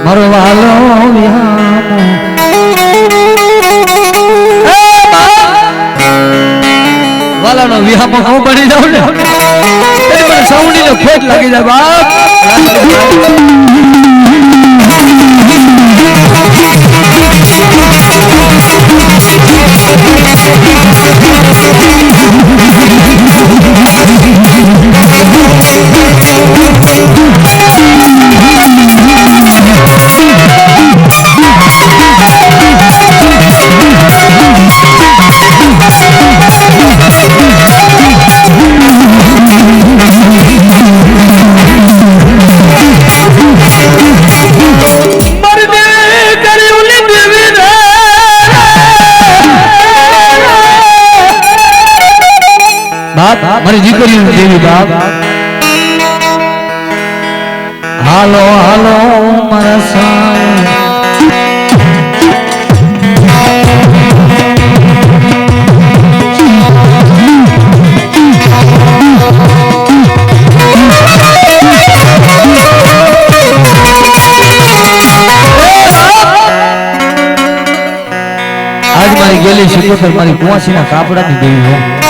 મારો વાલો વાલાનો વિહામો હું બની જાઉં ને મને સૌની ને ખોટ લાગી જાય બાપ મારી દીકરી દેવી બાપ હાલો હાલો મારા સાંઈ આજ મારી ગેલી શિકોતર મારી કુવાસીના કાપડાની દેવી હો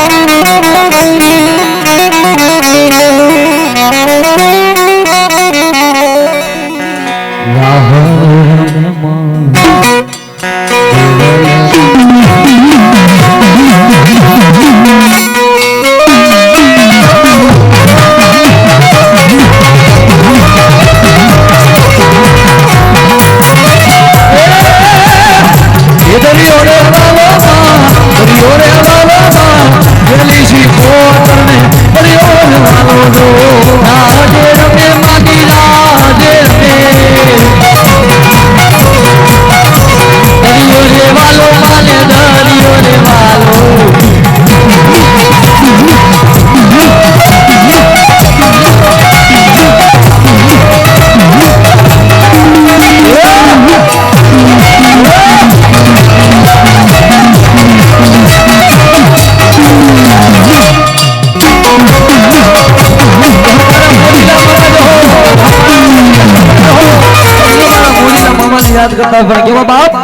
याद करता है क्यों बाप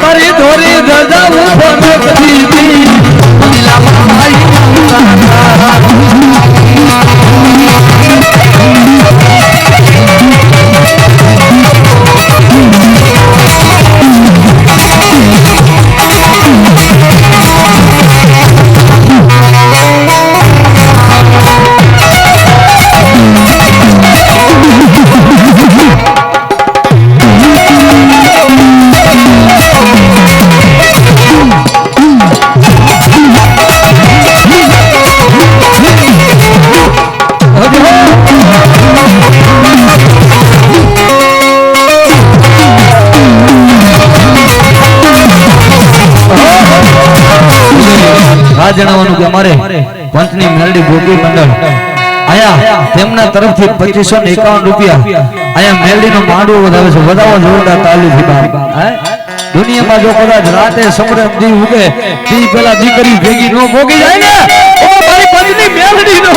अरे धोरी दर्जा वो बनत दीदी नीला माई જણાવવાનું કે અમારે પંચની મેલડી ભોગી મંડળ આયા તેમના તરફથી 2551 રૂપિયા આયા મેલડી નો માંડવો વધાવે છે. વધાવો જોરદાર તાલીથી બાપ. દુનિયામાં જો કદાચ રાતે સમરે દી ઉગે તી પેલા દીકરી ભેગી નો ભોગી જાય ને ઓ મારી પત્ની મેલડી નો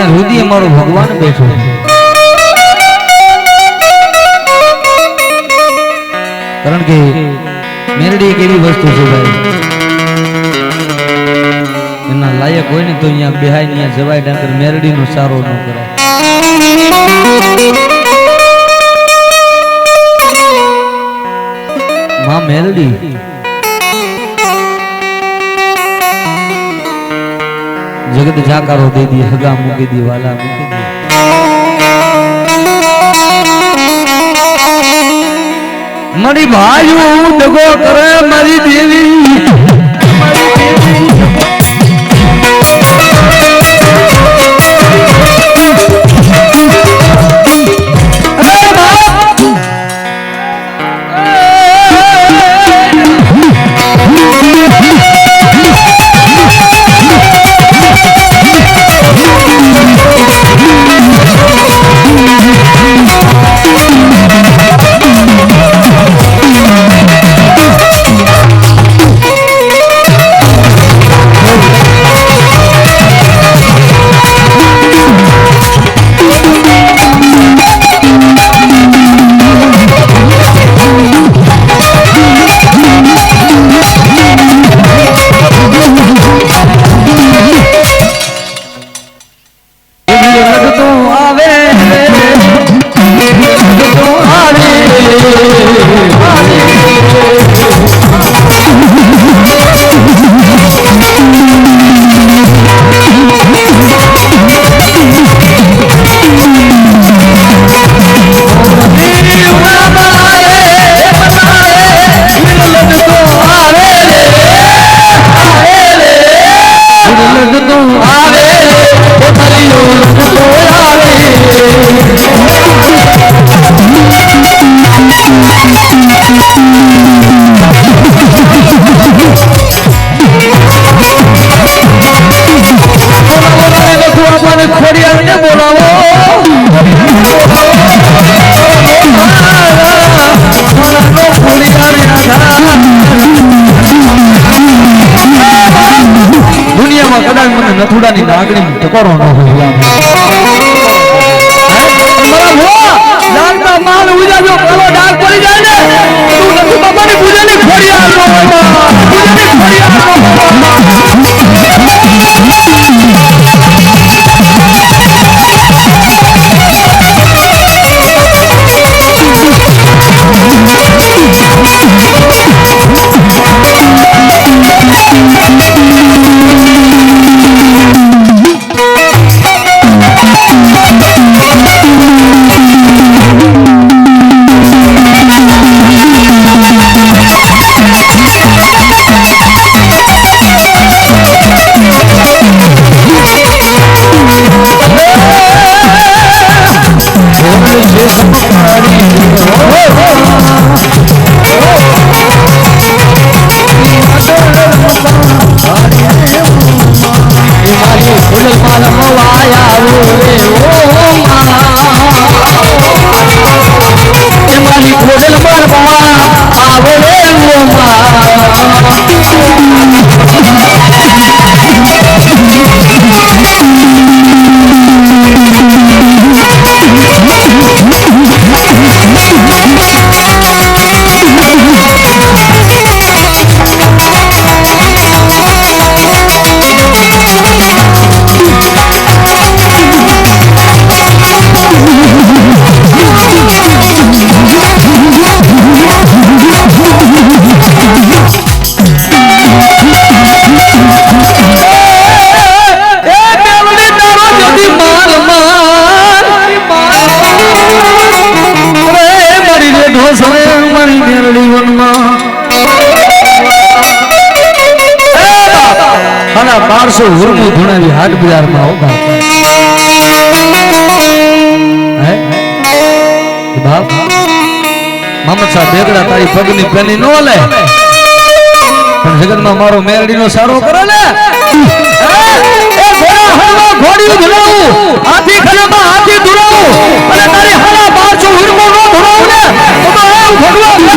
હૃદય મારો ભગવાન બેઠો. કારણ કે મેલડી એક એવી વસ્તુ છે ભાઈ એના લાયક હોય ને તો અહીંયા બેહાય અહીંયા જવાય નકર મેલડી નો સારો ન કરાય. માં મેલડી जगत जाकारो दे दी हगा मुकी दी वाला मुकी दी मरी भाइयों दगो करे मरी देवी નથુડાની નાગણી ટકોરો ન હોય લાલના માલ ઉજાજો કાલો ડાક પડી જાય ને તું નથી બાબાની પૂજાની ખોડિયાર નો પૂજાની 1200 હુરમું ધુણાવી હાટ બજારમાં ઉભા હે બાપ મામદ સાહેબ બેગડા તારી પગની પેની નો લે પણ જગતમાં મારો મેરડીનો સારો કરે ને એ ઘોડા હળવા ઘોડીયું ધુણાવું હાથી ખલેમાં હાથી ધુણાવું અને તારી હાડા 1200 હુરમું નો ધુણાવું ને તો ભગવાન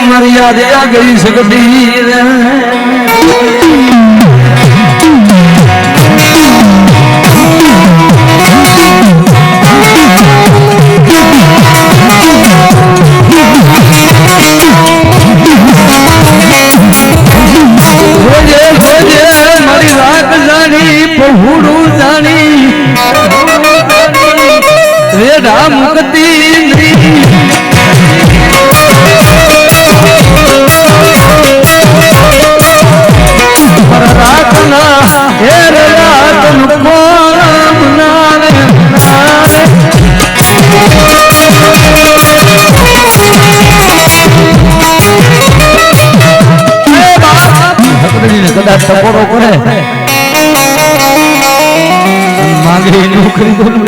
मर्यादा गई सकती मारी रात जानी पहुड़ू जानी रेडा मुक्ति रातना हेर रात कोण કદાચ ટકોરો કરે માંગે નોકરી બોલું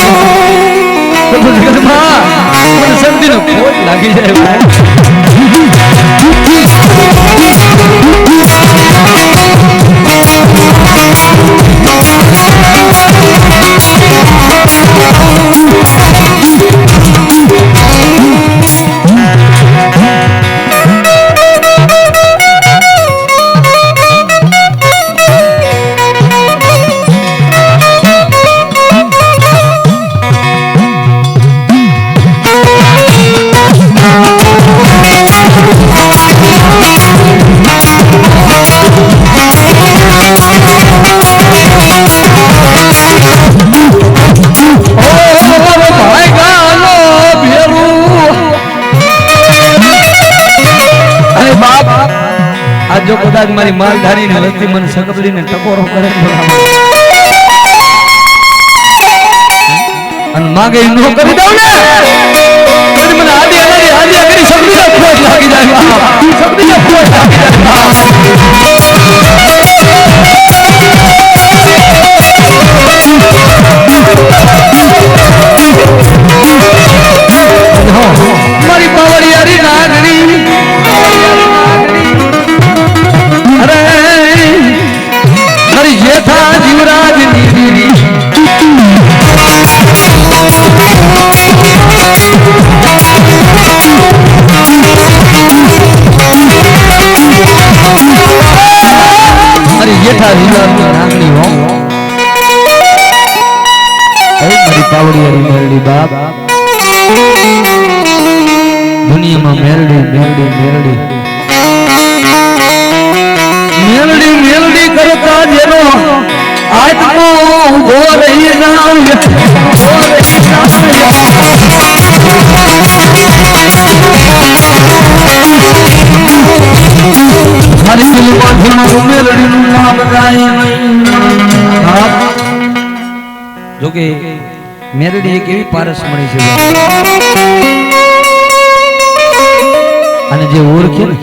તો જગતમાં મને શબ્દનો ખોટ લાગી જાય ભાઈ. જો કદાચ મારી માલધારી ને વસ્તી મને સગબડી ને ટકોરો કરે અને માગે નો કરી દઉં ને તો મને આડી કરી સગબડી ના ખોટ લાગી જાય સગબડી ના ખોટ લાગી જાય મારી પાવડિયારી નાગણી મારી જેઠા જીવરાજ ની મારી જેઠા જીવરાજ ની નાગણી હો મારી પાવડિયારી મેરડી બાપ દુનિયામાં મેરડી મેરડી મેરડી મેલડી મેલડી કરતા જેનો આત્મો ઉભો રહી જાવ મારી દિલમાં ઘણું મેલડીનું નામ ગાય જોકે મેલડી એક એવી પારસમણી છે અને જે ઓળખે ને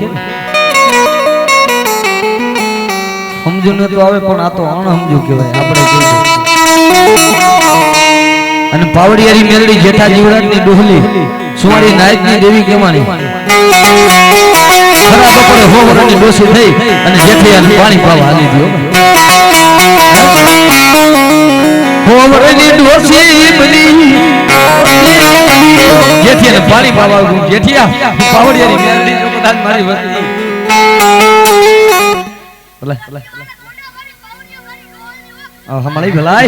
સમજુ ન તો આવે પણ આ તો અણસમજુ કહેવાય આપણે અને પાવડિયારી મેલડી જેઠા જીવરાજની ડોહલી સુવાળી નાયકની દેવી કહેવાની ખરા બપોરે 100 વર્ષની ડોસી થઈ અને જેઠિયાને પાણી પાવા હાલી દીધો 100 વર્ષની ડોસી બની જેઠિયાને પાણી પાવા જેઠિયા પાવડિયારી મેલડી જો કદાચ મારી વસ્તી हमारी भलाई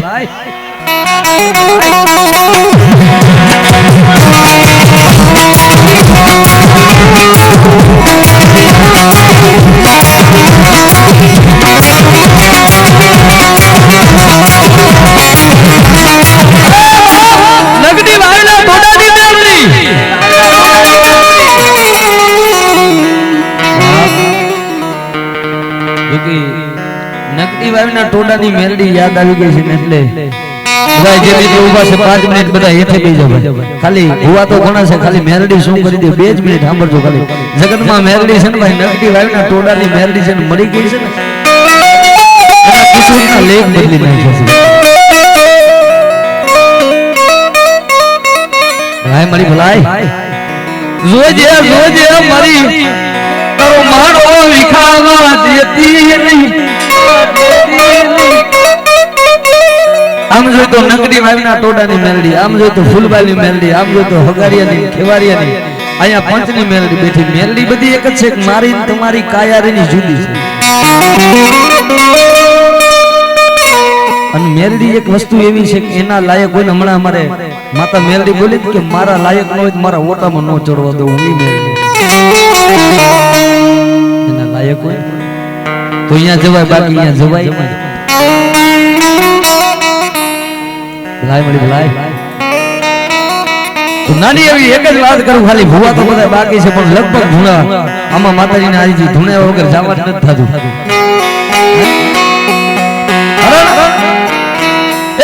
नगदी वाला थोड़ा दी मेलडी क्योंकि નકદી વાવના ટોડાની મેલડી યાદ આવી ગઈ છે એટલે ભાઈ જે રીતે ઊભા છે 5 મિનિટ બધા હેઠે બેસી જાવ ખાલી હુવા તો ઘણા છે ખાલી મેલડી શું કરી દે 2 જ મિનિટ સાંભળજો ખાલી જગતમાં મેલડી છે ને ભાઈ નકદી વાવના ટોડાની મેલડી છે ને મળી ગઈ છે ને એના કિશોરીના લેખ બદલી નાખ્યા છે ભાઈ મારી ભલાઈ જોજે મારી તારો મારો વિખાવા દેતી નહીં આમ જોઈ તો નકડી વાવના ટોડાની મેલડી આમ જોઈ તો ફૂલબાની મેલડી આમ જોઈ તો હગારિયાની ખેવારિયાની અહીંયા પંચની મેલડી બેઠી મેલડી બધી એક જ છે કે મારી તમારી કાયારીની જુદી છે અને મેલડી એક વસ્તુ એવી છે કે એના લાયક હોય ને હમણાં અમારે માતા મેલડી બોલી કે મારા લાયક ન હોય તો મારા ઓટામાં ન ચડવા દઉં હું મેલડી એના લાયક હોય તો અહીંયા જવાય બાકી અહીંયા જવાય ભલાઈ મળી ભલાઈ તો નાની એવી એક જ વાત કરું ખાલી ભૂવા તો બધા બાકી છે પણ લગભગ ભૂણા આમાં માતાજીને આજી ધૂણ્યા વગર જવા જ નથી થતું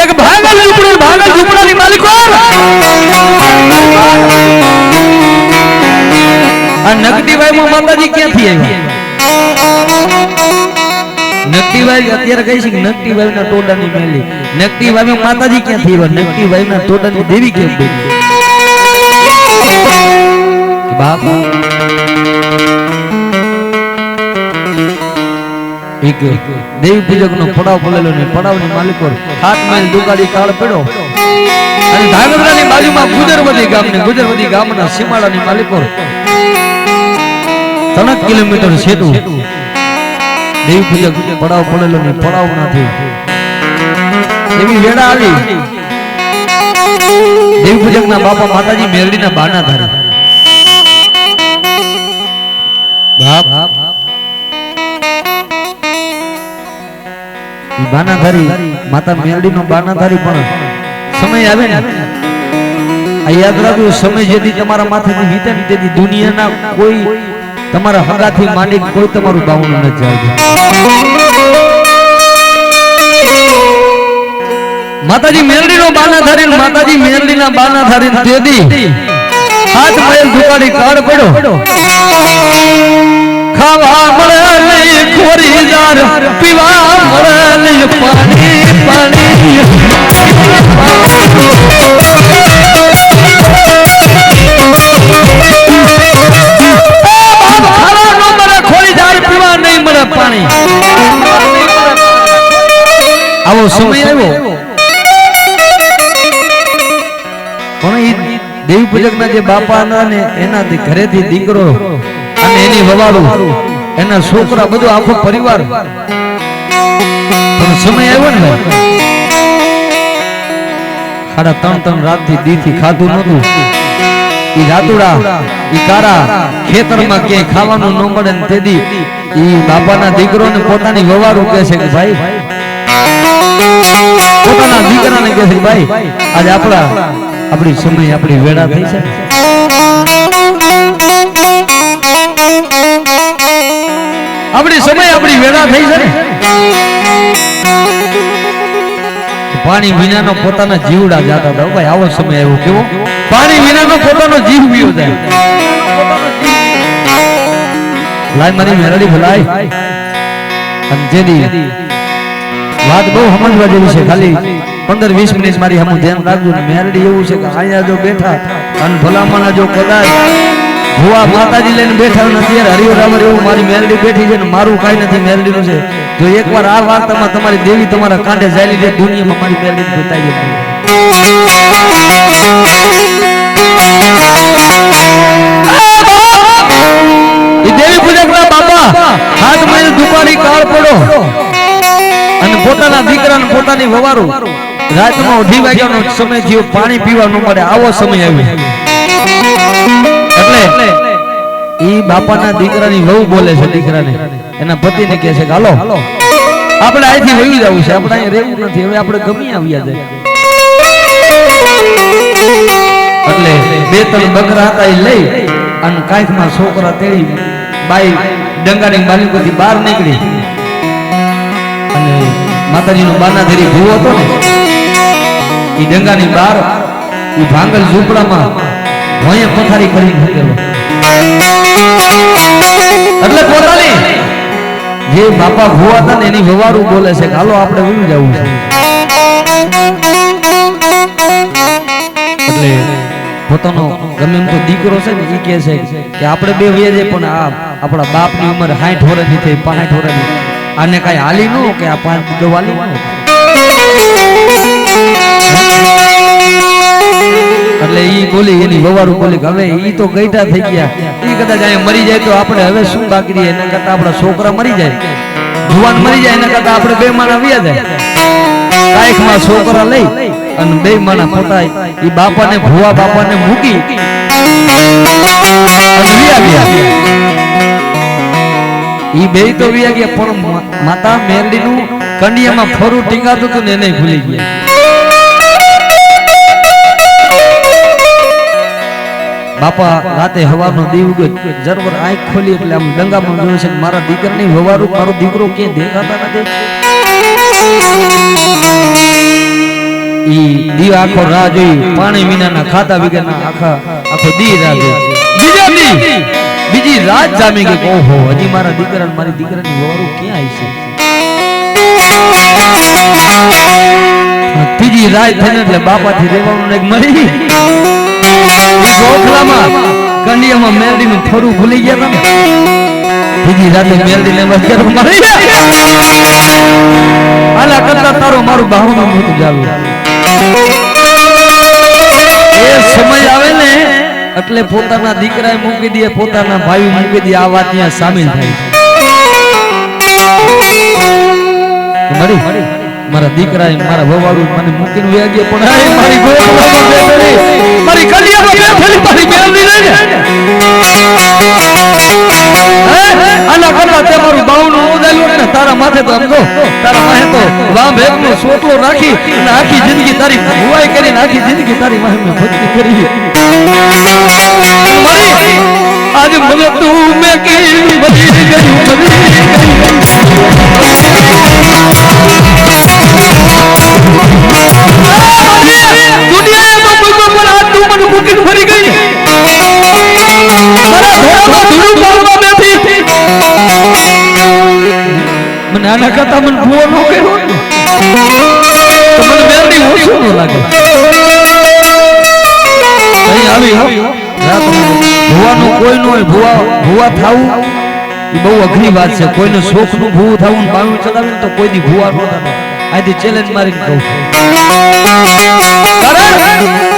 એક ભાગલ ઝૂંપડાની માલિકો આ નગદી વાયમાં માતાજી ક્યાંથી આવી નકટી વાવી અત્યારે કહી છે કે નકટી વાવીના ટોડાની મેલી, નકટી વાવી માતાજી ક્યાંથી આવ્યા, નકટી વાવીના ટોડાની દેવી કેમ બની? બાપ એક દેવી પૂજક નો પડાવ પડેલો ને પડાવની માલિકો ખાટ મેલ દુકાળી કાળ પડ્યો અને ધાંગધ્રાની બાજુમાં ગુજરવદી ગામના સીમાડાની માલિકો 3 કિલોમીટર છેટું દેવી પૂજક પડાવ પડેલો ને પડાવ ના થયો એવી વેળા આવી દેવી પૂજક ના બાપા માતાજી મેરડીના બાના ધારી બાપ બાનાધારી માતા મેરડીનો બાનાધારી પણ સમય આવે ને આ યાદ રાખજો, સમય જેથી તમારા માથેથી વીતે ને તેથી દુનિયાના કોઈ તમારા હગાથી માંડી કોઈ તમારું બાવણું ન જાય. માતાજી મેરડીનો બાનાધારી માતાજી મેરડીના બાનાધારી તેથી હાથ મેલ દુકાળી કાળ પડ્યો ખાવા મળે નહીં ખોરી જાર પીવા મળે નહીં પાણી પાણી ખોરી જાર પીવા નહીં મળે પાણી. આવો સમય આવ્યો પણ દેવી પૂજક ના જે બાપા ના ને એના ઘરેથી દીકરો અને એની વવાળું એના છોકરા બધું આખો પરિવાર પણ સમય આવ્યો ને 3:30 રાત થી દી થી ખાધું નતું. ઈ રાતુડા ઈ કારા ખેતરમાં ક્યાંય ખાવાનું ન મળે ને તેથી ઈ બાપાના દીકરો ને પોતાની વવાળું કહે છે કે ભાઈ પોતાના દીકરાને કહે છે ભાઈ આજે આપણી સમય આપણી વેળા થઈ છે, આપણી સમય આપણી વેળા થઈ છે ને પાણી વિનાનો પોતાના જીવડા જાતા હતા. ભાઈ આવો સમય આવ્યો કેવો પાણી વિનાનો પોતાનો જીવ પીયો જાય. લાય મારી મેરડી ભલાય અને જેદી વાત બહુ સમજવા જેવી છે. ખાલી 15-20 મિનિટ મારી હમું ધ્યાન રાખજો ને. મેરડી એવું છે કે અહીંયા જો બેઠા અને ભલામણા જો કદાચ ભુવા માતાજી લઈને બેઠા નથી હરિહરામર એવું મારી મેરડી બેઠી છે ને મારું કાંઈ નથી મેરડીનું છે. જો એકવાર આ વાર્તામાં તમારી દેવી તમારા કાંઠે ચાલી જાય દુનિયામાં મારી મેરડી બતાવી દે. દેવી પૂજકના બાપા હાથ માં દુકાળી કાળ પડો અને પોતાના દીકરાને પોતાની વવારું રાતમાં 2 વાગ્યાનો સમય થયો પાણી પીવા ન મળે આવો સમય આવ્યો. એટલે ઈ બાપાના દીકરાની વહુ બોલે છે દીકરાને એના પતિને કહે છે કે હાલો આપણે અહીંથી વહી જવું છે, આપણે અહીં રહેવું નથી, હવે આપણે ગમી આવ્યા છે. એટલે 2-3 બકરા હતા એ લઈ અને કાંઈકમાં છોકરા તેડી બાઈ ડંગાની બાલિકોથી બહાર નીકળી અને માતાજીનો બાનાધારી ભૂવો હતો ને ઈ ડંગાની બહાર ઈ ભાંગલ ઝૂંપડામાં ભોંયે પથારી કરીને મૂકેલો. એટલે પોતાની જે બાપા ભૂવા હતા ને એની વવારું બોલે છે કે હાલો આપણે વયું જવું છે. એટલે પોતાનો ગમે એમ તો દીકરો છે ને એ કહે છે કે આપણે બે વયા જાય પણ આ આપણા બાપની ઉંમર 60 વર્ષની થઈ 65 વર્ષની આને કઈ હાલી ન કે આ 5 દવાલી ન. એટલે ઈ બોલી એની વવારું બોલી કે હવે ઈ તો ગઈઠા થઈ ગયા, ઈ કદાચ અહીંયા મરી જાય તો આપણે હવે શું બાકી રહે, એના કરતા આપણા છોકરા મરી જાય જુવાન મરી જાય એના કરતા આપણે 2 માણા વ્યા જાય. કાંઈકમાં છોકરા લઈ અને 2 માણા પોતા ઈ બાપાને ભુવા બાપાને મૂકી અને વ્યા ગયા. ઈ બે તો વ્યા ગયા પણ માતા મેરડીનું કન્યામાં ફરું ટીંગાતું હતું ને એને ભૂલી ગયા. બાપા રાતે હવાનો દીવ ઉગ્યો જરબર આંખ ખોલી એટલે આમ ડંગામાં જોયું છે મારા દીકરાની વવારું મારો દીકરો ક્યાંય દેખાતા નથી. ઈ દીવ આખો રાહ જોઈ પાણી વિનાના ખાતા વગરના આખો દી રાહ જોઈ. બીજી રાત જામી ગઈ ઓહો હજી મારા દીકરા મારી દીકરાની વવારું ક્યાં આવી છે. ત્રીજી રાત થઈને એટલે બાપાથી રેવાનું એક મળી ઈ ગોખલામાં કંડિયામાં મેલડીનું થોડું ભૂલી ગયા હતા ત્રીજી રાતે મેલડીને વસ્ત્ર મળી આલા કરતા તારો મારું બાહુનું મોતું ચાલુ એ સમય આવે ને એટલે પોતાના દીકરાએ મૂકી દે પોતાના ભાઈ મૂકી દે આ વાત ત્યાં સામેલ થાય છે મળી મારા દીકરાએ મારા વવાડું મને મૂકીને વ્યાગ્ય પણ આ મારી ગોળમાં બેઠેલી મારી કલિયામાં બેઠેલી મારી મેલડી લઈને આના કરતા તે મારું બાવનું ઉડાલ્યું ને તારા માથે તો આમ જો તારા માથે તો વામ એકનો સોટલો રાખી અને આખી જિંદગી તારી ભુવાઈ કરીને આખી જિંદગી તારી માથે મેં ભક્તિ કરી મારી આજ મને તું મેં કી બધી ગયું મને આના કરતા મને ભૂવો નો કર્યો તો મને મેલડી ઓછું ન લાગે અહીં આવી ભૂવાનું કોઈ નો હોય ભૂવા થાવું એ બહુ અઘરી વાત છે કોઈને શોખ નું ભૂવું થવું પાણી ચડાવે તો કોઈની ભૂવા નો થાય આથી ચેલેન્જ મારીને કહું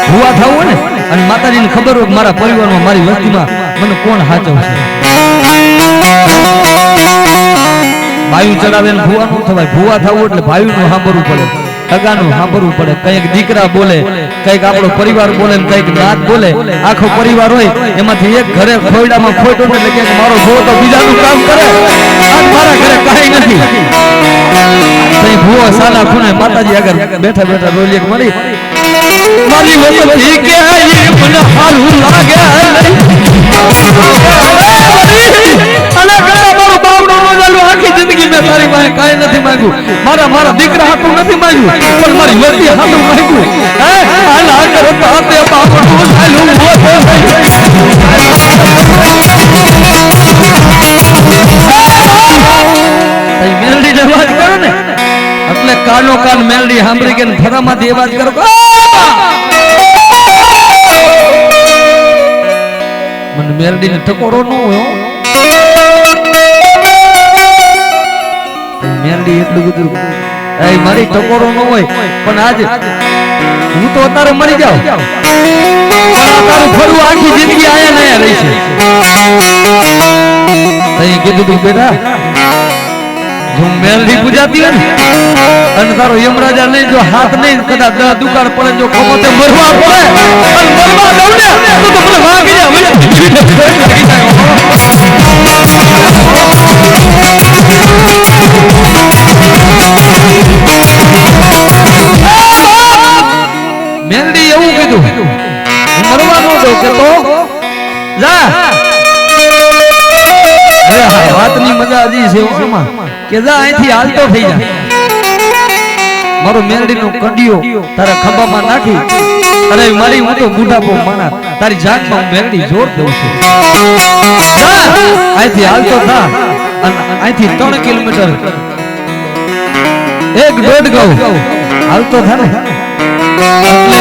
ભૂવા થવું ને અને માતાજીને ખબર હોય મારા પરિવારમાં મારી વસ્તીમાં મને કોણ હાચવશે ભાઈ ચડાવે ને ભૂવા નું થવાય ભૂવા થવું એટલે ભાઈ નું સાંભળવું પડે અગાનું સાંભળવું પડે કઈક દીકરા બોલે કઈક આપણો પરિવાર બોલે કઈક નાત બોલે આખો પરિવાર હોય એમાંથી એક ઘરે ખોયડામાં ખોટો એટલે કે મારો ભૂવો તો બીજાનું કામ કરે આજ મારા ઘરે કાંઈ નથી તઈ ભૂવો સાલા ખૂણે માતાજી આગળ બેઠા બેઠા રોલી મળી મારી વસ્તી કે મને હારું લાગે આખી જિંદગી મેં તારી પાસે કાંઈ નથી માંગ્યું મારા દીકરા હાથું નથી માંગ્યું પણ મારી વસ્તી હાથું માંગ્યું આલા કરતા હાથે બાપનું ચાલ્યું મેલડી અવાજ કરો ને એટલે કાનો કાન મેલડી સાંભળી કે ફરામાંથી અવાજ કરો મને મેલડી ને ટકોરો ન હોય મેલડી એટલું બધું એ મારી ટકોરો ન હોય પણ આજ હું તો અત્યારે મરી જાઉં તારું ફરવું આખી જિંદગી આયા નયા રહી છે તઈ કીધું તું બેટા જો મેલડી પૂજાતી હોય ને અને તારો યમરાજા નહીં જો હાથ નહીં કદાચ દુકાળ પડે જો ખોતે મરવા પડે અને મરવા દઉં ને તો મને વાગી જાય મેલડી એવું કીધું મરવા ન દઉં કે તો જા વાતની મજા હજી છે એમાં કે જા અહીંથી હાલતો થઈ જા મારો મેલડીનો કંડિયો તારા ખંભામાં નાખી અરે મારી હું તો બુઢાપો માણા તારી જાતમાં હું મેલડી જોર દઉં છું અહીંથી હાલતો થા અને અહીંથી 3 કિલોમીટર 1.5 ગૌ હાલતો થા ને એટલે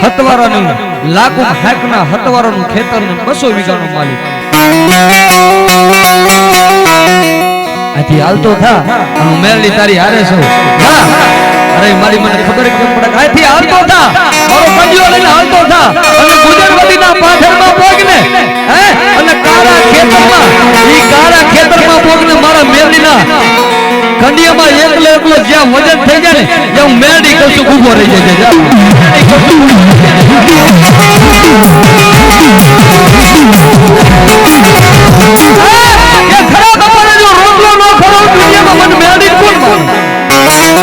હતવારાનું લાખો હાકના હતવારાનું ખેતરનું 200 વીઘાનો માલિક આથી હાલતો થા અને મેલડી તારી હારે છો અરે મારી મને ખબર કેમ પડે આથી હાલતો થા મારો કંડિયો લઈને હાલતો થા અને ગુજરવતીના પાથરમાં પોગને હે અને કાળા ખેતરમાં પોગને મારા મેલડીના કંડિયામાં એકલો જ્યાં વજન થઈ જાય ને ત્યાં મેલડી કશું ઊભો રહી જાય જા એ ખરા તમારે જો રોટલો ન ખરો દુનિયામાં મને મેલડી કોણ માને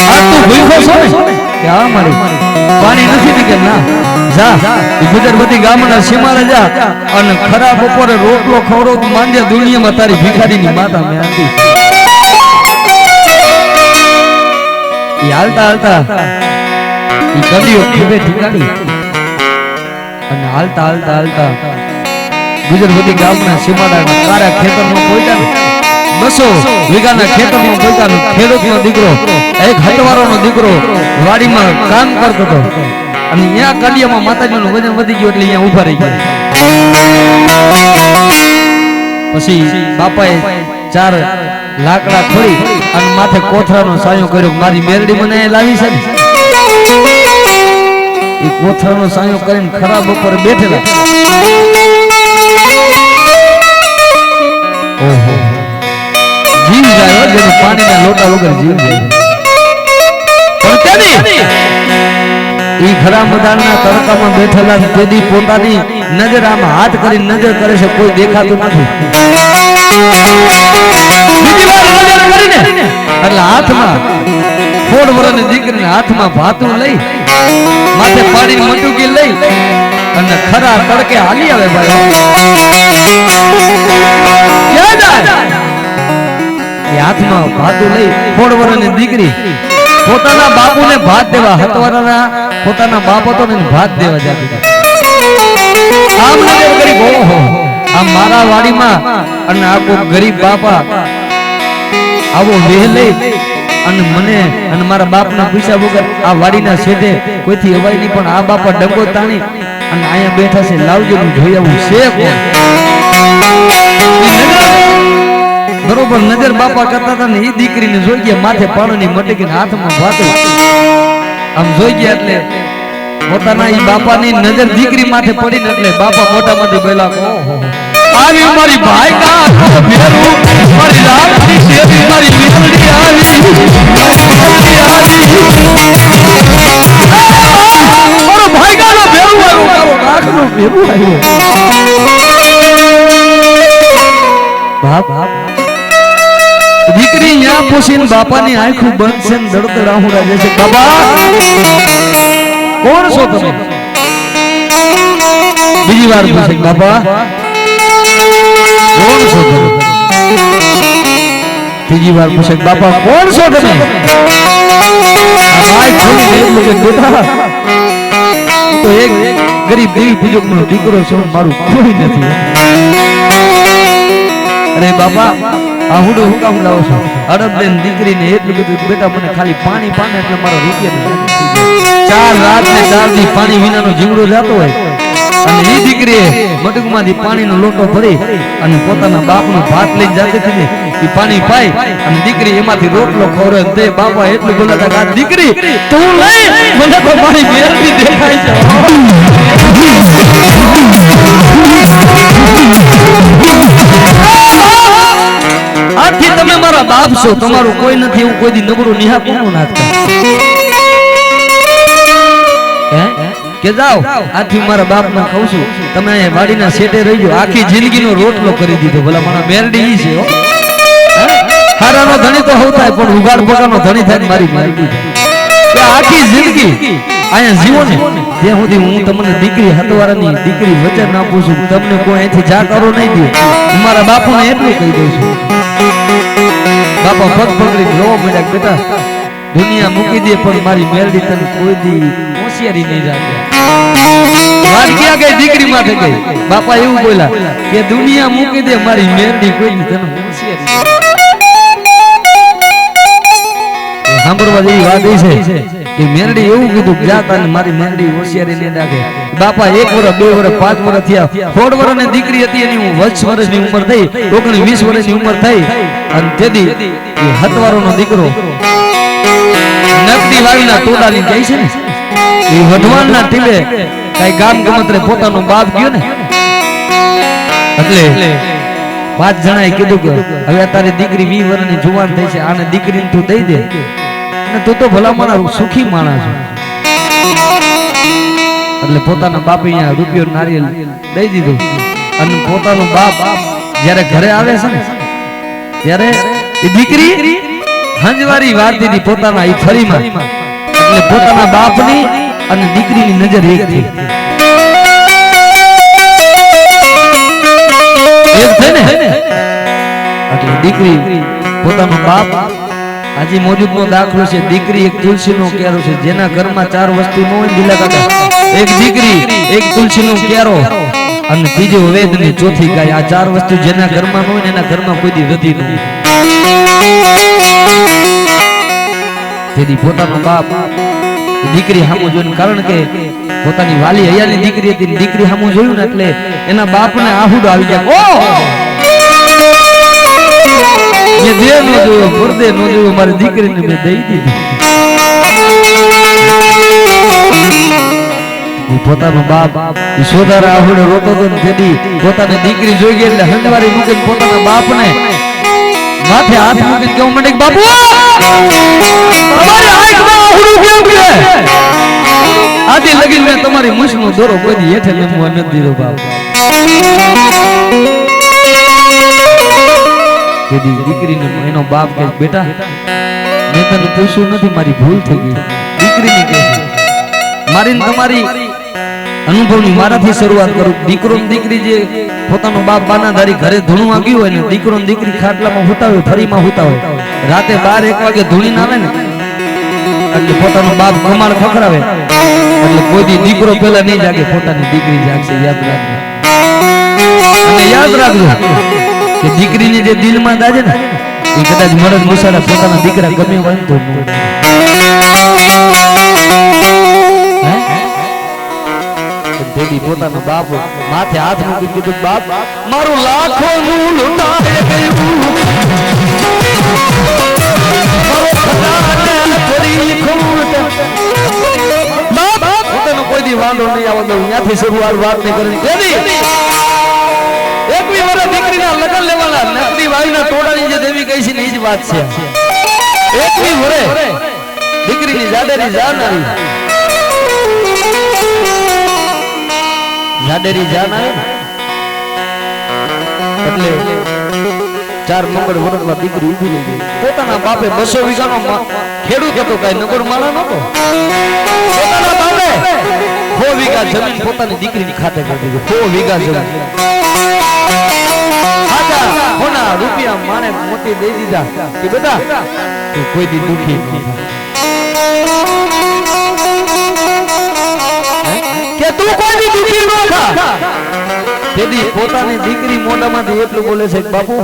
આ તું ભૂખો છો ને કે આ મારી પાણી નથી કે ના જા ગુજરવતી ગામના સીમાડે જા અને ખરા બપોરે રોટલો ખવરો તો માંડે દુનિયામાં તારી ભિખારીની માતા મે આંટી હાલતા ઈ કડીઓ ખીબે ઠીકાડી અને હાલતા ગુજરવતી ગામના સીમાડાના કારા ખેતરમાં પહોંચ્યા ને વીઘાના ખેતરમાં પોતાનો ખેડૂતનો દીકરો એક હટવારોનો દીકરો વાડીમાં કામ કરતો હતો અને અહીંયા કાલિયામાં માતાજીનું વજન વધી ગયું એટલે અહીંયા ઊભા રહી ગયા પછી બાપાએ 4 લાકડા ખોલી અને માથે કોથરાનો સાયો કર્યો મારી મેરડી મને લાવી છે ને એ કોથરાનો સાયો કરીને ખરાબ ઉપર બેઠેલા ઓહો જીવ જાય જેને પાણીના લોટા વગર જીવ જાય પણ તેની ઈ ખરા મેદાનના તડકામાં બેઠેલા તેદી પોતાની નજર આમ હાથ કરીને નજર કરે છે કોઈ દેખાતું નથી બીજી વાર નજર કરીને એટલે હાથમાં 16 વર્ષની દીકરીને હાથમાં ભાતું લઈ માથે પાણીની મટુકી લઈ અને ખરા તડકે હાલી આવે ભાઈ હાથમાં ભાતું લઈ 16 વર્ષની દીકરી પોતાના બાપુને ભાત દેવા હતવારાના પોતાના બાપ હતો ને ભાત દેવા જતી આમ નજર કરી ઓહો આ મારા વાડીમાં અને આ કોઈ ગરીબ બાપા આવો વેહ લઈ અને મને અને મારા બાપના પૈસા વગર આ વાડીના છેડે કોઈથી અવાય નહીં પણ આ બાપા ડંગો તાણી અને અહીંયા બેઠા છે લાવજો હું જોઈ આવું છે બરોબર નજર બાપા કરતા હતા ને એ દીકરીને જોઈ ગયા માથે પાણીની મટકીને હાથમાં ભાતું આમ જોઈ ગયા એટલે પોતાના ઈ બાપાની નજર દીકરી માથે પડીને એટલે બાપા મોટામાંથી બોલા ઓહો આવી મારી ભાઈ કા મેરું મારી લાલની શેરી મારી મેરડી આવી મારો ભાઈ કાનો મેરું આવ્યો મારો કાકનો મેરું આવ્યો બાપ દીકરી યા પૂછીને બાપાની આંખો બંધ છે ને દડદડાહું રાજે છે બાબા કોણ છો તમે બીજી વાર પૂછે બાપા કોણ છો તમે ત્રીજી વાર પૂછે બાપા કોણ છો તમે આ ખોલી એટલું કે બેટા તો એક ગરીબ દેવી પૂજકનો દીકરો છું મારું કોઈ નથી અરે બાપા આહુડો હુકામ લાવો છો અડબબેન દીકરીને એટલું બધું બેટા મને ખાલી પાણી પાને એટલે મારા રૂપિયા 4 રાત ને 4 દી પાણી વિનાનો જીવડો જાતો હોય અને એ દીકરીએ મટકમાંથી પાણીનો લોટો ભરી અને પોતાના બાપનો ભાત લઈને જાતી હતી એ પાણી પાઈ અને દીકરી એમાંથી રોટલો ખવરે તે બાપા એટલું બોલતા કે દીકરી તું લઈ મને તો મારી મેરડી દેખાય છે આથી તમે મારા બાપ છો તમારું કોઈ નથી એવું કોઈ દી નબળું નિહા કોણ નાખતા કે જાઓ આથી મારા બાપને કહું છું તમે અહીંયા વાડીના શેઠે રહી જાઓ આખી જિંદગીનો રોટલો કરી દીધો ભલા મારા મેરડી ઈ છે હારાનો ધણી તો હોવ થાય પણ ઉગાડ પોતાનો ધણી થાય મારી મેરડી કે આખી જિંદગી અહીંયા જીવો ને ત્યાં સુધી હું તમને દીકરી હતવારાની દીકરી વચન આપું છું તમને કોઈ અહીંથી જા કરો નહીં દે હું મારા બાપુને એટલું કહી દઉં છું બાપા પગ પકડી રોવા મળ્યા બેટા દુનિયા મૂકી દે પણ મારી મેરડી તને કોઈ દી હોશિયારી નહીં રાખે વાત ક્યાં ગઈ દીકરી માથે ગઈ બાપા એવું બોલ્યા કે દુનિયા મૂકી દે મારી મેરડી કોઈ દી તને હોશિયારી સાંભળવા જેવી વાત એ છે કે મેરડી એવું કીધું જા તને મારી મેરડી હોશિયારી નહીં રાખે બાપા 1 વર્ષ 2 વર્ષ 5 વર્ષ થયા 16 વર્ષની દીકરી હતી એની 20 વર્ષની ઉંમર થઈ 19 વર્ષની ઉંમર થઈ અને તેદી એ હતવારોનો દીકરો નકદી વાળીના તોડાની જાય છે ને એ વઢવાણના ટીલે કઈ ગામ ગમત્રે પોતાનો બાપ ગયો ને એટલે 5 જણાએ કીધું કે હવે તારી દીકરી 20 વર્ષની જુવાન થઈ છે આને દીકરીને તું દઈ દે અને તું તો ભલા મારા સુખી માણસ એટલે પોતાના બાપે અહીંયા રૂપિયો નારિયેલ દઈ દીધું અને પોતાનો બાપ જ્યારે ઘરે આવે છે ને ત્યારે એ દીકરી હંજવારી વારતી હતી પોતાના એ ફરીમાં એટલે પોતાના બાપની અને દીકરીની નજર એક થઈ એટલે દીકરી પોતાનો બાપ આજે મોજૂદનો દાખલો છે દીકરી એક તુલસીનો કેરો છે જેના ઘરમાં 4 વસ્તુ ન હોય દિલા કાકા એક દીકરી એક તુલસીનો કેરો અને ત્રીજો વેદ ને ચોથી ગાય આ 4 વસ્તુ જેના ઘરમાં ન હોય એના ઘરમાં કોઈ દી રધી ન હોય તેથી પોતાનો બાપ દીકરી સામું જોઈને, કારણ કે પોતાની વાલી હૈયાની દીકરી હતી, દીકરી સામું જોયું ને એટલે એના બાપને આહુડો આવી ગયા. ઓ એ દેહ નો જોયો, ગુરદે નો જોયો, મારી દીકરીને મેં દઈ દીધી. પોતાનો બાપ ઈશોદારા આહુડે રોતો હતો ને તેથી પોતાની દીકરી જોઈ ગઈ એટલે હંડવારી મૂકીને પોતાના બાપને માથે હાથ મૂકીને કેવું માંડે, બાપુ તમારી આંખમાં આહુડું કેમ છે? આથી લગીને મેં તમારી મૂછનો દોરો કોઈ હેઠે લંબવા નથી દીધો બાપ. તેથી દીકરીને એનો બાપ કહે, બેટા મેં તને પૂછ્યું નથી, મારી ભૂલ થઈ ગઈ. દીકરીને કહે, મારી તમારી અનુભવની મારાથી શરૂઆત કરું. દીકરો ને દીકરી જે પોતાનો બાપ બાનાધારી ઘરે ધૂણવા ગયું હોય ને, દીકરો ને દીકરી ખાટલામાં હુતા હોય, ફરીમાં હુતા હોય, રાતે 12-1 વાગે ધૂણીને આવે ને એટલે પોતાનો બાપ કમાડ ખખડાવે એટલે કોઈ દી દીકરો પેલા નહીં જાગે, પોતાની દીકરી જાગશે. યાદ રાખજો. અને યાદ રાખજો કે દીકરીને જે દિલમાં દાજે ને એ કદાચ મરદ મુસારા પોતાના દીકરા ગમે હોય તો તેથી પોતાનો બાપ માથે હાથ મૂકી કીધું, બાપ મારું લાખોનું લૂંટાય ગયું, કોઈ દી વાંધો નહીં આવે તો ત્યાંથી શરૂઆત વાત નહીં કરવી. એકવી વર્ષ દીકરીના લગ્ન લેવાના, નકરી વાવીના ટોળાની જે દેવી કહી છે ને એ જ વાત છે. એકવી વર્ષ દીકરીની જાડેરી જાન આવી, જાડેરી જાન આવી એટલે 4 મંગળ વર્ષમાં દીકરી ઊભી રહી ગઈ. પોતાના બાપે 200 વીઘાનો ખેડૂત હતો, કઈ નગર માણા નતો. પોતાના બાપે 100 વીઘા જમીન પોતાની દીકરીની ખાતે કરી દીધી. 100 વીઘા જમીન હોના રૂપિયા માને મોટી દઈ દીધા કે બેટા તું કોઈ દી દુખી ન થા, કે તું કોઈ દી દુખી ન થા. તેથી પોતાની દીકરી મોઢામાંથી એટલું બોલે છે, બાપુ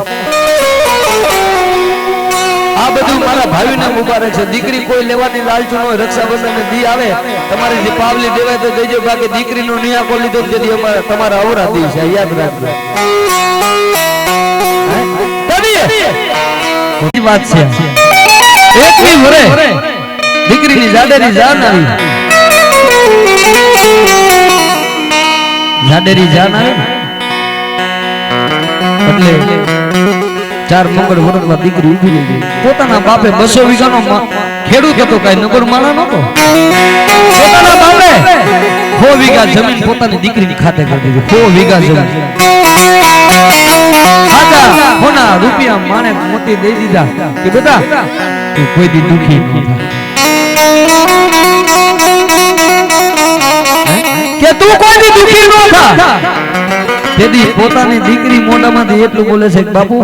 આ બધું મારા ભાઈને મુબારક છે. દીકરી કોઈ લેવાની લાલચું હોય, રક્ષાબંધન દી આવે તમારી જે પાવલી દેવાય તો દેજો, બાકી દીકરીનો નિયાકો લીધો તેથી અમારા તમારા અવરા દી છે. યાદ રાખજો. વાત છે. એકવી વર્ષ દીકરીની જાડેરી જાન આવી, જાડેરી જાન આવી એટલે 4 મંગળ વર્ષમાં દીકરી ઊભી રહી ગઈ. પોતાના બાપે 200 વીઘાનો ખેડૂત હતો, કઈ નગર માણા નતો. પોતાના બાપે 100 વીઘા જમીન પોતાની દીકરીની ખાતે કરી દીધી. 100 વીઘા જમીન હોના રૂપિયા માને મોતી દઈ દીધા કે બેટા તું કોઈ દી દુખી ન થા, કે તું કોઈ દી દુખી ન થા. તેથી પોતાની દીકરી મોઢામાંથી એટલું બોલે છે, બાપુ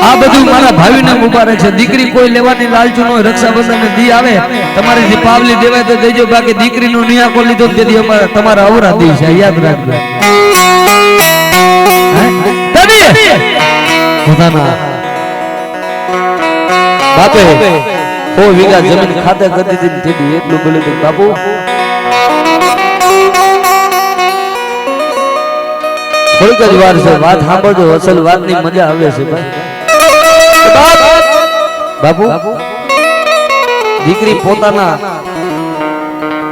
આ બધું મારા ભાઈને મુબારક છે. દીકરી કોઈ લેવાની લાલચું હોય, રક્ષાબંધન દી આવે તમારી જે પાવલી દેવાય તો દેજો, બાકી દીકરીનો નિયાકો લીધો તેથી અમારા તમારા અવરા દી છે. યાદ રાખજો. પોતાના બાપે 100 વીઘા જમીન ખાતે કરી દીધી તેથી એટલું બોલે છે, બાપુ થોડીક જ વાર છે, વાત સાંભળજો, અસલ વાતની મજા આવે છે. બાપુ દીકરી પોતાના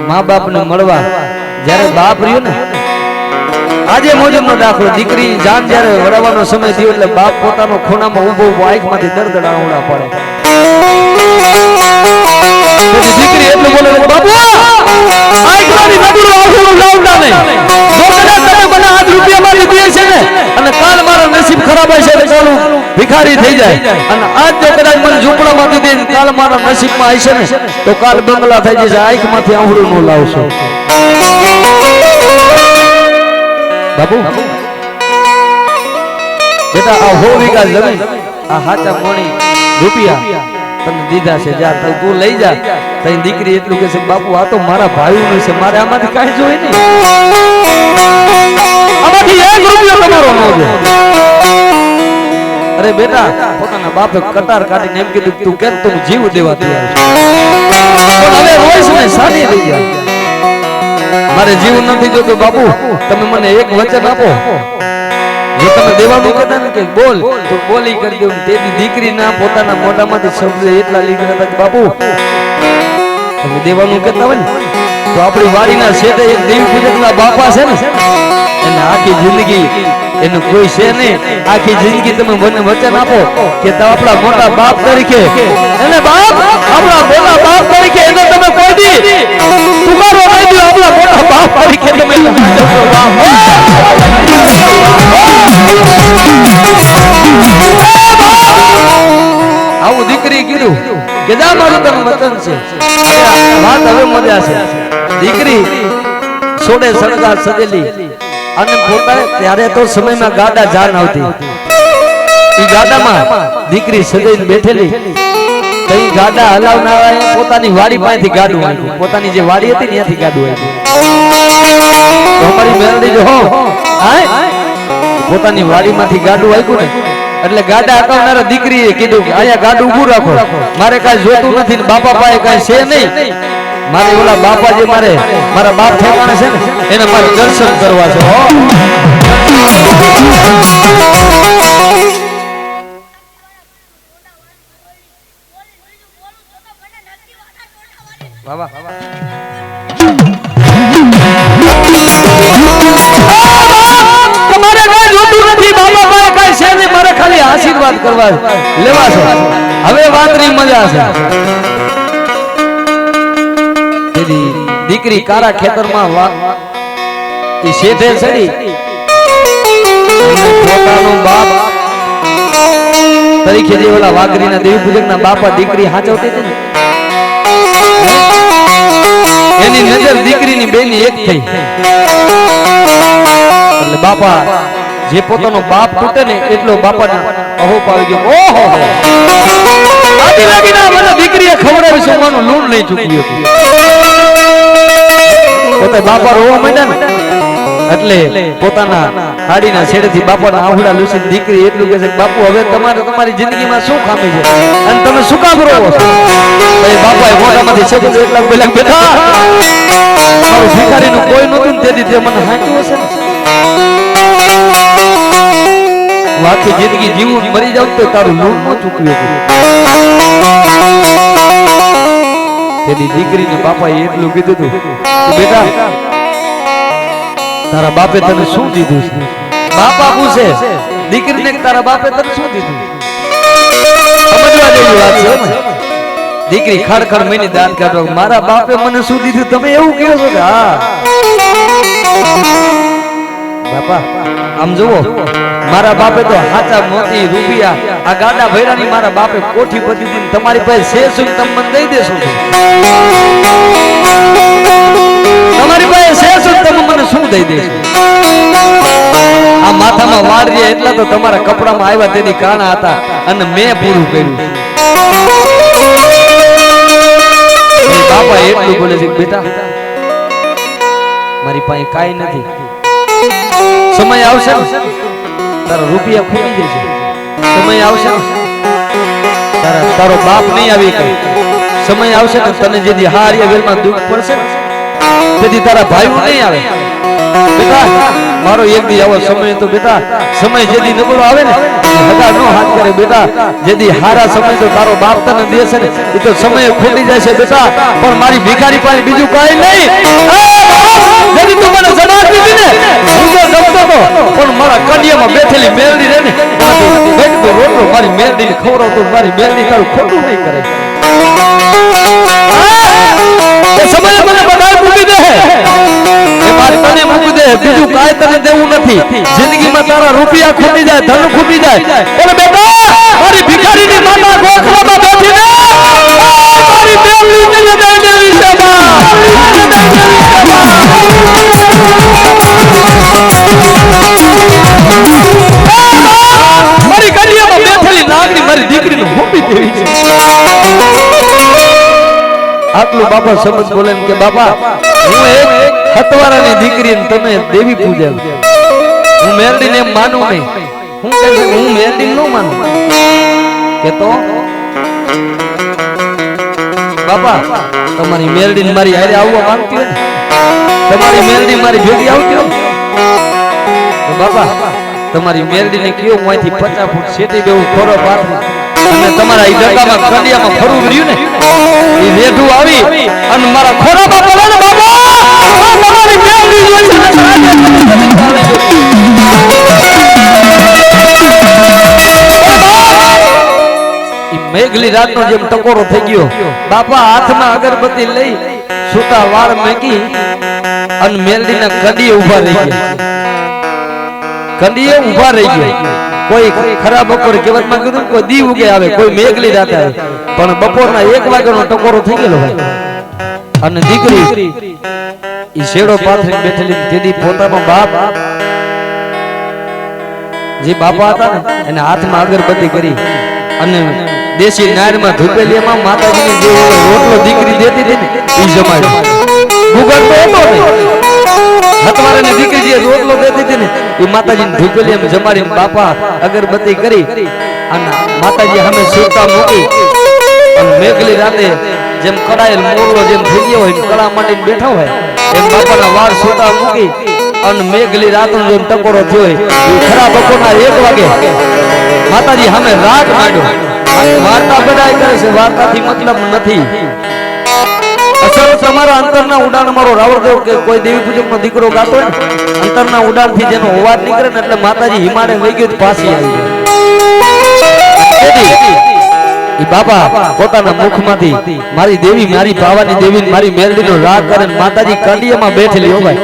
મા બાપને મળવા જ્યારે બાપ રહ્યો ને, આજે મોજનો દાખલો, દીકરી જાન જ્યારે વળવાનો સમય થયો એટલે બાપ પોતાનો ખૂણામાં ઊભો આંખમાંથી દરદડ આંગળા પડે. દીકરી એટલું બોલે, બાપુ આંખમાંથી નબળું આંખું લાવતા નહીં, જો કદાચ તમે મને આજ રૂપિયા મારી દે છે ને અને કાલ મારો નસીબ ખરાબ હશે તો કાલ ભિખારી થઈ જાય, અને આજ જો કદાચ મને ઝૂંપડામાંથી દે કાલ મારા નસીબમાં હશે ને તો કાલ બંગલા થઈ જશે. આંખમાંથી આંગળું ન લાવશો. બાપુ બેટા આ 100 વીઘા જમીન આ હાચા મોણી રૂપિયા તને દીધા છે, જા તું લઈ જા. તઈ દીકરી એટલું કહે છે, બાપુ આ તો મારા ભાઈઓનું છે, મારે આમાંથી કાંઈ જોઈએ નહીં, આમાંથી 1 રૂપિયો તમારો ન જોઈએ. અરે બેટા પોતાના બાપે કટાર કાઢીને એમ કીધું તું કેમ તું જીવ દેવા તૈયાર છે પણ હવે રોઈશ ને સારી રહી ગયા મારે જીવ નથી જોતો બાપુ તમે મને એક વચન આપો જો તમે દેવાનું કહેતા ને કે બોલ તો બોલી કરી દઉં તેની દીકરી ના પોતાના મોઢામાંથી શબ્દ એટલા લીધા હતા કે બાપુ તમે દેવાનું કહેતા હોય ને તો આપણી વાડીના શેઠે એક દેવી પૂજકના બાપા છે ને એને આખી જિંદગી એનું કોઈ છે નહીં આખી જિંદગી તમે મને વચન આપો કે આપણા મોટા બાપ તરીકે એને બાપ આપણા મોટા બાપ તરીકે એને તમે કોઈ દી પુકારો નહીં દો આપણા મોટા બાપ તરીકે તમે આવું દીકરી કીધું કે જા મારું તને વચન છે વાત હવે મજા છે દીકરી સોડે સળગા સજેલી અને પોતા ત્યારે તો સમયમાં ગાડા જાન આવતી ઈ ગાડામાં દીકરી સજઈને બેઠેલી તઈ ગાડા હલાવનારાએ પોતાની વાડી પાસેથી ગાડું આપ્યું પોતાની જે વાડી હતી ને ત્યાંથી ગાડું આપ્યું તો અમારી મેલડી જો હાય પોતાની વાડીમાંથી ગાડું આપ્યું ને એટલે ગાડા હટાવનારા દીકરીએ કીધું કે અહીંયા ગાડું ઊભું રાખો મારે કાંઈ જોતું નથી ને બાપા પાસે કાંઈ છે નહીં મારે ઓલા બાપા જે મારા બાપ ઠેકાણે છે ને એને મારે દર્શન કરવા છે બાબા તમારે કાંઈ જોતું નથી બાપા પાસે કાંઈ છે નહીં મારે ખાલી આશીર્વાદ કરવા લેવા છે હવે વાતની મજા છે દીકરી કારા ખેતરમાં ઈ શેઠે ચડી પોતાનો બાપ તરીકે જે ઓલા વાઘરીના દેવી પૂજકના બાપા દીકરી હાચવતી હતી ને એની નજર દીકરીની બેની એક થઈ એટલે બાપા જે પોતાનો બાપ તૂટે ને એટલો બાપાના અહોપ આવી ગયો ઓહો આથી લાગીના મને દીકરીએ ખવડાવી સોમાનું લૂણ નહીં ચૂક્યું હતું પોતે બાપા રોવા માંડ્યા ને એટલે પોતાના હાડીના છેડેથી બાપાના આહુડા લૂસીને દીકરી એટલું કહે છે કે બાપુ હવે તમારી જિંદગીમાં શું ખામી છે અને તમે શું કામ રોવો છો તો એ બાપાએ મોઢામાંથી શબ્દ એટલા પેલા બેઠા મારું ભિખારીનું કોઈ નહોતું ને તેથી તે મને હાંક્યું હશે ને હું આખી જિંદગી જીવું મરી જાઉં તો તારું લૂણ ન ચૂકવ્યું તેની દીકરીને બાપાએ એટલું કીધું હતું બેટા તારા બાપે તને શું દીધું છે બાપા પૂછે દીકરીને તારા બાપે તને શું દીધું સમજવા જેવી વાત છે દીકરી ખડખડ મહિની દાંત કાઢો મારા બાપે મને શું દીધું તમે એવું કહો છો કે હા બાપા આમ જુઓ મારા બાપે તો હાચા મોતી રૂપિયા આ ગાડા ભૈરાની મારા બાપે કોઠી બધી દીધી તમારી પાસે છે શું તમે મને દઈ દેશો તમારી પાસે છે શું તમે મને શું દઈ દેશો આ માથામાં વાળ રહ્યા એટલા તો તમારા કપડામાં આવ્યા તેની કાણા હતા અને મેં પૂરું કર્યું બાપા એટલું બોલે છે બેટા મારી પાસે કાંઈ નથી સમય આવશે તારા રૂપિયા ખૂટી જશે સમય આવશે તારો બાપ નહીં આવી કે સમય આવશે ને તને જેથી હારિયા વેલમાં દુઃખ પડશે તેથી તારા ભાઈઓ નહીં આવે બેટા મારો એક દી આવો સમય તો બેટા સમય જેથી નબળો આવે ને હગા નો હાથ કરે બેટા જેથી હારા સમય તો તારો બાપ તને દેશે ને એ તો સમય ખૂટી જાય છે બેટા પણ મારી ભિખારી પાસે બીજું કાંઈ નહીં જેથી તું મને જણાવી દીધી ને હું તો જમતો હતો પણ મારા કડિયામાં બેઠેલી મેલડી રહે ને બેઠતો રોટલો મારી મેલડીને ખવડાવતો મારી મેલડી તારું ખોટું નહીં કરે એ સમય મને બધા મૂકી દે એ મારી તને મૂકી દે બીજું કાંઈ તને દેવું નથી જિંદગીમાં તારા રૂપિયા ખૂટી જાય ધન ખૂટી જાય પણ બેટા મારી ભિખારીની માતા ગોખલામાં બેઠીને મારી મેલડી ને દઈ દેવી છે મારી કડિયામાં બેઠેલી નાગની મારી દીકરીને મૂકી દેવી છે આટલું બાપા સમજ બોલે કે બાપા હું એક હતવારાની દીકરી તમે દેવી પૂજક હું મેરડીને એમ માનું નહીં હું કહે છે હું મેલડી ન માનું કે તો બાપા તમારી મેલડી મારી હારે આવવા માંગતી હોય ને તમારી મેલડી મારી ભેગી આવતી હોય તો બાપા તમારી મેલડી ને કયો હું અહીંથી 50 ફૂટ સેટી દેવું ખોરો પાથરી અને તમારા ઈ ડગામાં કડિયામાં ફરવું રહ્યું ને ઈ રેઢું આવી અને મારા ખોરામાં બોલે ને બાબા તમારી મેલડી ઈ મેઘલી રાતનો જેમ ટકોરો થઈ ગયો બાપા હાથમાં અગરબત્તી લઈ સુતા વાળ મેકી અને મેલડીના કડીએ ઊભા રહી ગયા કડીએ ઊભા રહી ગયા કોઈ ખરાબ બપોર કેવતમાં કીધું કોઈ દી ઉગે આવે કોઈ મેઘલી રાત આવે પણ બપોરના 1 વાગ્યાનો ટકોરો થઈ ગયો ભાઈ અને દીકરી ઈ શેડો પાથરી બેઠેલી તેદી પોતાનો બાપ જે બાપા હતા ને એને હાથમાં અગરબત્તી કરી અને દેશી નારમાં ધૂપેલી એમાં માતાજીની જે રોટલો દીકરી દેતી હતી ને ઈ જમાડ્યો ગુગળ તો હતો નહીં હતવારાને દીકરી જે રોટલો દેતી હતી ને એ માતાજીને ધૂપેલી એમ જમાડીને બાપા અગરબત્તી કરી અને માતાજી સામે સુરતા મૂકી અને મેઘલી રાતે જેમ કડાયેલ મોરલો જેમ થઈ ગયો હોય કડા માંડીને બેઠા હોય એમ બાપાના વાળ સુરતા મૂકી અને મેઘલી રાતનો જેમ ટકોરો થયો હોય એ ખરા બપોરના 1 વાગે માતાજી સામે રાગ માંડ્યો વાર્તા બધાય કરે છે વાર્તાથી મતલબ નથી અસલ તમારા અંતરના ઉડાન મારો રાવળદેવ કે કોઈ દેવી પૂજકનો દીકરો ગાતો હોય ને અંતરના ઉડાનથી જેનો અવાજ નીકળે ને એટલે માતાજી હિમાડે વહી ગયો પાછી આવી ગઈ ઈ બાપા પોતાના મુખમાંથી મારી દેવી મારી ભાવાની દેવી મારી મેલડીનો રાગ કરે માતાજી કંડિયામાં બેઠેલી હો ભાઈ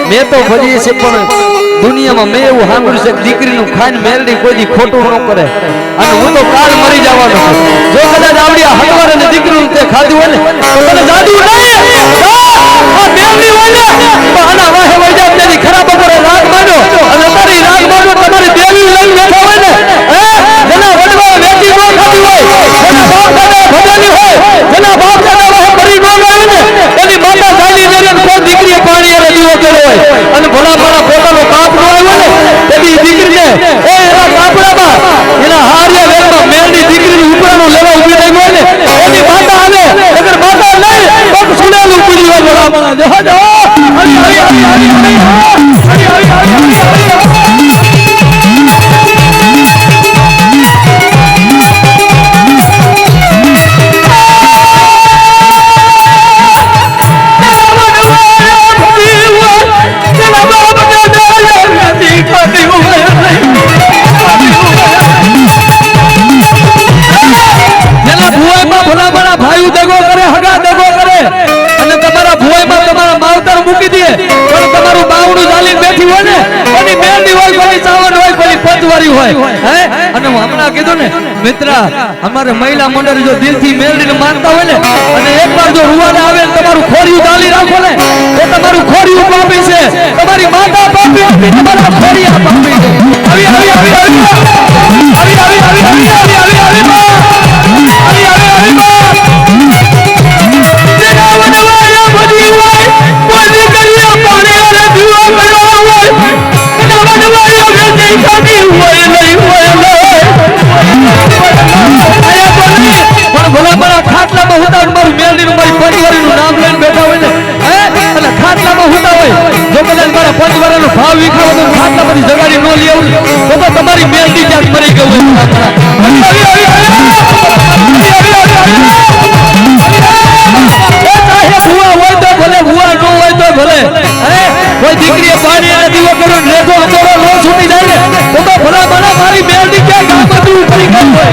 મેં તો ભજી છે પણ દુનિયામાં મેં એવું સાંભળ્યું છે દીકરીનું ખાઈને મેલડી કોઈ દી ખોટું ન કરે અને હું તો કાલ મરી જવાનો છું જો કદાચ આવડી આ હતવારે ને દીકરીનું તે ખાધું હોય ને તો તને જાદુ નહીં આ મેલડી હોય ને તો આના વાહે વઈ જાય તેની ખરાબ બપોરે રાગ માંડો અને તારી રાગ માંડો તમારી દેવી લઈને બેઠા હોય ને જેના વડવા વેચી ન ખાધી હોય જેના બાપ દાદા ભગવાની હોય જેના બાપ દાદા વાહે મરી ન ગયો ને એની માતા ચાલી જઈને કોઈ દીકરીએ પાણી અને દીવો કર્યો હોય અને ભલા ભલા પોતાનો બાપ નો આવ્યો ને તેની દીકરીને એ એના કાપડામાં એના હારે વેરમાં મેલની દીકરીની ઉપરાનું લેવા ઊભી રહી હોય ને એની માતા આવે અગર માતા નહીં પગ સુનેલું પીડી હોય ભલા ભલા જહો જહો હરી હરી હરી હરી હરી હરી મિત્ર અમારે મહિલા મંડળ જો દિલથી મેલડીને માનતા હોય ને અને એકવાર જો રૂવાને આવે ને તમારું ખોરિયું ચાલી રાખો ને તો તમારું ખોરિયું પાપી છે તમારી માતા પાપી છે તમારા ખોરિયા પાપી છે આવી આવી આવી આવી આવી આવી આવી આવી આવી આવી ભાવ વિખાવો તો ખાતા બધી જગાડી નો લઈ આવું તો તમારી મેલડી ક્યાંક મરી ગયું હોય તો ભલે ભુવા ન હોય તો ભલે કોઈ દીકરીએ પાણી અને દીવો કર્યો રેખો અંતરો નો છૂટી જાય ને તો ભલા ભલા મારી મેલડી ક્યાંક આ બધું કરી ગયું હોય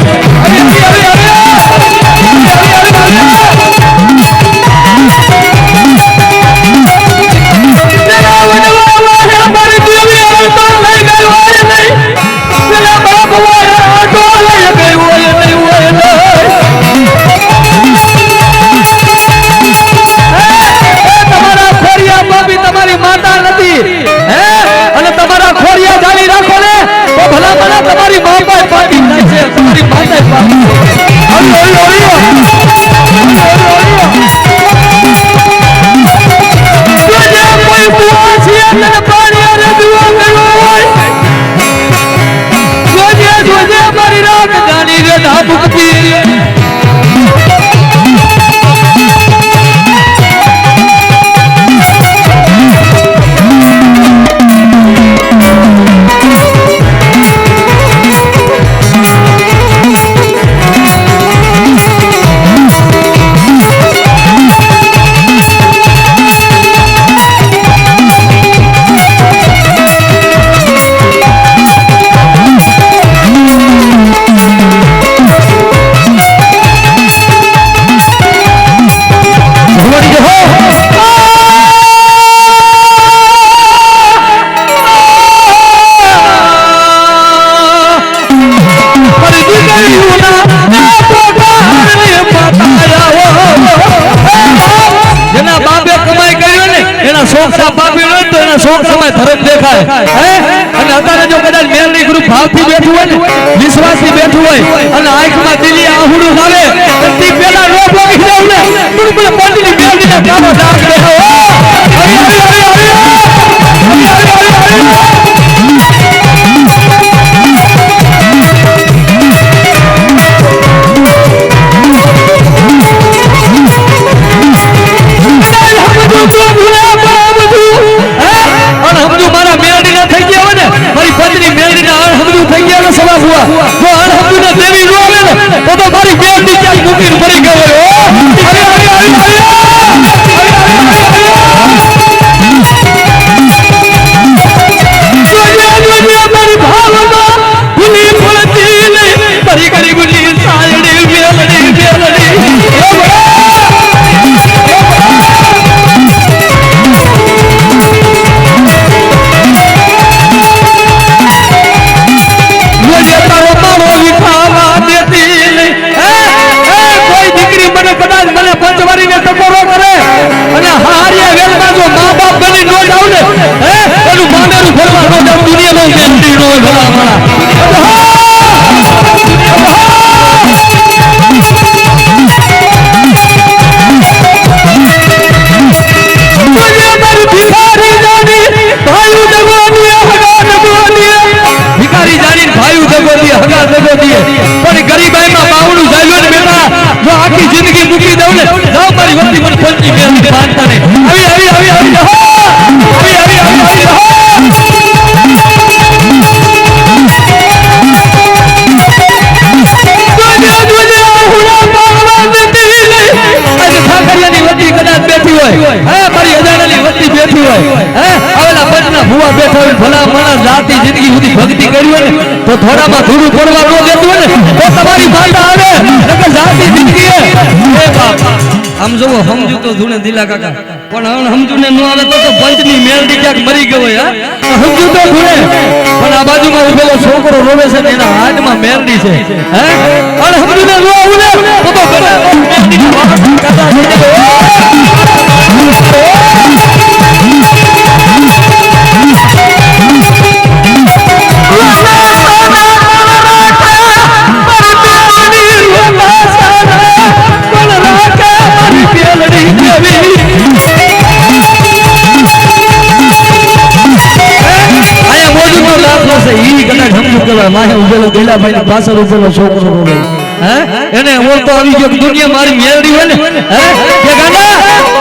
મારી દેવી તો લઈ ગયો નહીં પેલા બાપ ના મુક્તિ ભાવથી બેઠું હોય ને વિશ્વાસથી બેઠું હોય અને આંખમાં દિલી આહુડું આવે તે પેલા નો ભોગી જાવ ને તું પેલા પંડની બેડીના કામો ડાક દે ભક્તિ કરી હોય ને તો થોડામાં ધૂળું પડવા ન દેતું હોય ને તો તમારી માતા આવે નકર જાતિ જિંદગી એ બાપ આમ જોવો સમજુ તો ધૂણે દિલા કાકા પણ હવે સમજુ ને ન આવે તો પંચની મેલડી ક્યાંક મરી ગયો હોય સમજુ તો ધૂણે પણ આ બાજુમાં ઉભેલો છોકરો રોવે છે ને એના હાથમાં મેલડી છે હે અને સમજુ ને ન આવું ને તો મેલડી કાકા પાછળ ઉભેલો છોકરો રોવે એને ઓળતો આવી ગયો દુનિયા મારી મેલડી હોય ને કે ગાંડા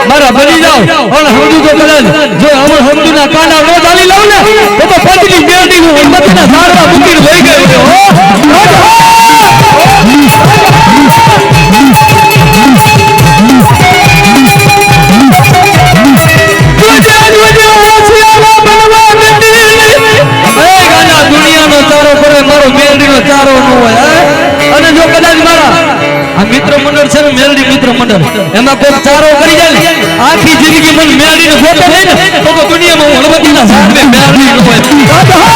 મારા બની જાવ અને સમજુ તો કદાચ જો અમર સમજુના કાંડા નો ચાલી લઉં ને તો પતિની મેલડી હું હિંમતના ઝાડમાં મૂકીને વહી ગયો દુનિયાનો ચારો કરે મારો મેલડીનો ચારો ન હોય અને જો કદાચ મારા આ મિત્ર મંડળ છે ને મેલડી મિત્ર મંડળ એમાં કોઈ ચારો કરી જાય ને આખી જિંદગી મને મેલડીને ગોતો નહીં ને તો દુનિયામાં હું હળવદીના સામે મેલડી ન હોય આવી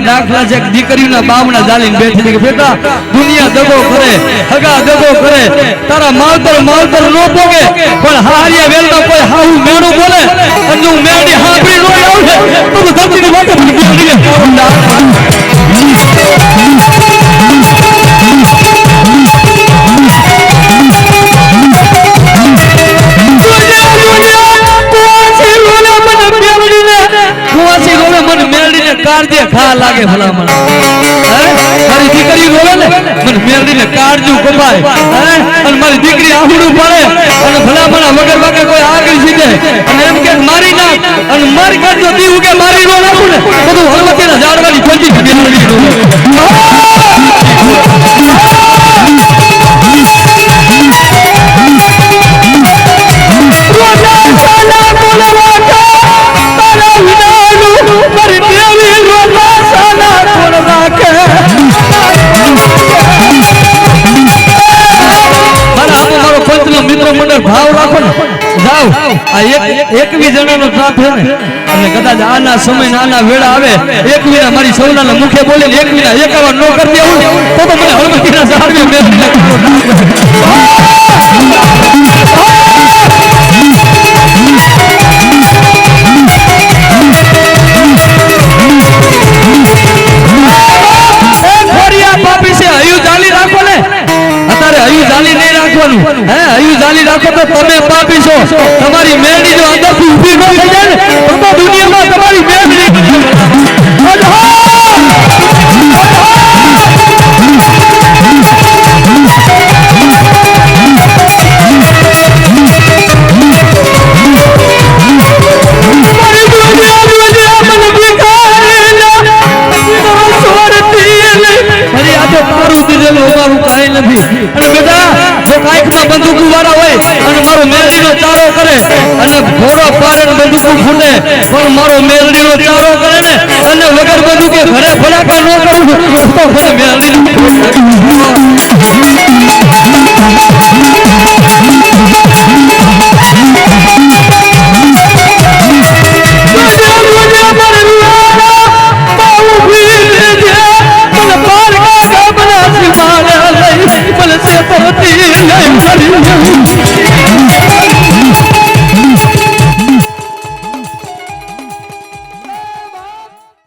દાખલા છે કે દીકરીના બાવણા જાલીને બેઠી છે કે બેટા દુનિયા દગો કરે હગા દગો કરે તારા માવતર નો પોગે પણ હારિયા વેલનો કોઈ હાહુ મેણું બોલે અને હું મેણી હાંભળી નો આવશે તો ધરતીની વાતે કારજે ખા લાગે ભલામણ મારી દીકરી રોવે ને મને મેલડીને કારજું કપાય અને મારી દીકરી આહુડું પડે અને ભલામણ વગર વગર કોઈ આગળ સીધે અને એમ કે મારી નાખ અને મારી કાઢજો દી ઉગે મારી નો નાખું ને બધું હળવતીના ઝાડવાની ખોટી મેલડી મિત્ર મંડળ ભાવ રાખો ને જાવ આ એકવી જણાનો સાથ છે ને અને કદાચ આના સમય નાના વેળા આવે એકવીના મારી સૌના મુખે બોલે ને એકવીના એકાવા નો કરી દેવું તો મને હળવતીના ઝાડવે રાખો તો તમે પાપી છો તમારી મેળડી જો અંદરથી ઊભી ન થઈ જાય ને તો દુનિયામાં તમારી મેળડી બંદૂકો વાળા હોય અને મારો મેલડીનો ચારો કરે અને ઘોડો પારે બંદૂકો ફૂટે પણ મારો મેલડીનો ચારો કરે ને અને વગર બંદૂકે ઘરે ફટાકા ન કરું તો ઘરે મેલડી